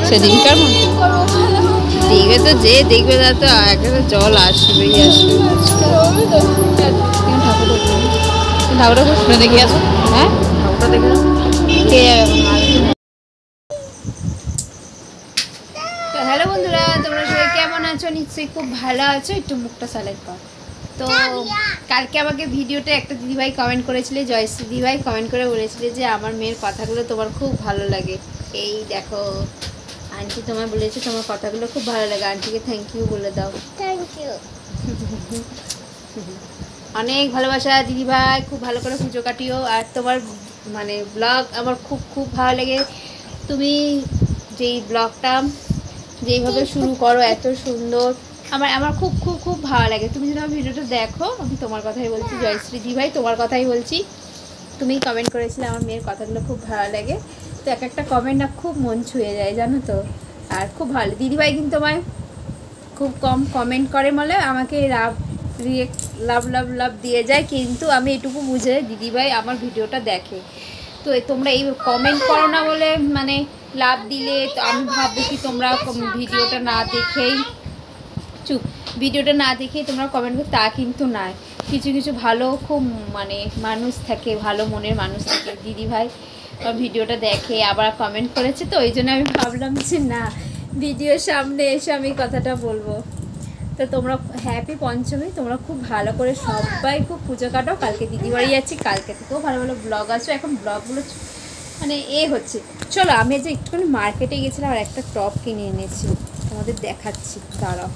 সেদিনকার মতো দেখবে তো, যে দেখবে তা তো একেবারে জল আসবেই আসবে। ঠাকুরটা খুব শুনে দেখে আসো। হ্যাঁ, ঠাকুরটা দেখে কে যাবে। তো হ্যালো বন্ধুরা, তোমরা সবাই কেমন আছো? নিশ্চয়ই খুব ভালো আছো। একটু মুখটা সাইলেন্ট কর। তো কালকে আমাকে ভিডিওতে একটা দিদিভাই কমেন্ট করেছিলে, জয়শ্রী দিদিভাই কমেন্ট করে বলেছিলে যে আমার মেয়ের কথাগুলো তোমার খুব ভালো লাগে। এই দেখো আন্টি তোমায় বলেছে তোমার কথাগুলো খুব ভালো লাগে, আন্টিকে থ্যাংক ইউ বলে দাও। Thank you. অনেক ভালোবাসা দিদিভাই, খুব ভালো করে পুজো কাটিও। আর তোমার মানে ব্লগ আমার খুব খুব ভালো লাগে। তুমি যেই ব্লগটা যেইভাবে শুরু করো এত সুন্দর, আমার আমার খুব খুব খুব ভালো লাগে। তুমি যদি আমার ভিডিওটা দেখো, আমি তোমার কথাই বলছি জয়শ্রী দিদিভাই, তোমার কথাই বলছি। তুমি কমেন্ট করেছিলে আমার মেয়ের কথাগুলো খুব ভালো লাগে। তো এক একটা কমেন্ট না খুব মন ছুঁয়ে যায় জানো তো। আর খুব ভালো দিদিভাই কিন্তু আমায় খুব কম কমেন্ট করে বলে আমাকে লাভ লাভ লাভ দিয়ে যায়, কিন্তু আমি এটুকু বুঝে দিদিভাই আমার ভিডিওটা দেখে। তো তোমরা এই কমেন্ট করো না বলে মানে লাভ দিলে তো আমি ভাববো কি তোমরা ভিডিওটা না দেখেই ভিডিওটা না দেখেই তোমরা কমেন্ট করো, তা কিন্তু নয়। কিছু কিছু ভালো খুব মানে মানুষ থাকে, ভালো মনের মানুষ থাকে। দিদিভাই ভিডিওটা দেখে আবার কমেন্ট করেছে, তো ওই জন্য আমি ভাবলাম যে না, ভিডিওর সামনে এসে আমি কথাটা বলবো। তো তোমরা হ্যাপি পঞ্চমী, তোমরা খুব ভালো করে সবাই খুব পুজো কাটাও। কালকে দিদি বাড়ি যাচ্ছি, কালকে থেকেও ভালো ভালো ব্লগ আসবে। এখন ব্লগগুলো মানে হচ্ছে। চলো, আমি যে একটুখানি মার্কেটে গেছিলাম আর একটা টপ কিনে এনেছি, তোমাদের দেখাচ্ছি দাঁড়াও।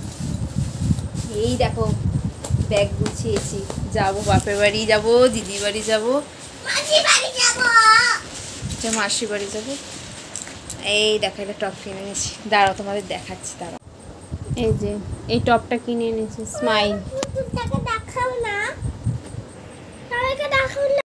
এই দেখো ব্যাগ গুছিয়েছি, যাবো বাপের বাড়ি যাবো, দিদি বাড়ি যাবো, মাসির বাড়ি যাবো। এই দেখো একটা টপ কিনে এনেছি, দাঁড়াও তোমাদের দেখাচ্ছি দাঁড়াও। এই যে এই টপটা কিনে এনেছি, স্মাইল। দেখাও না, দেখাও না।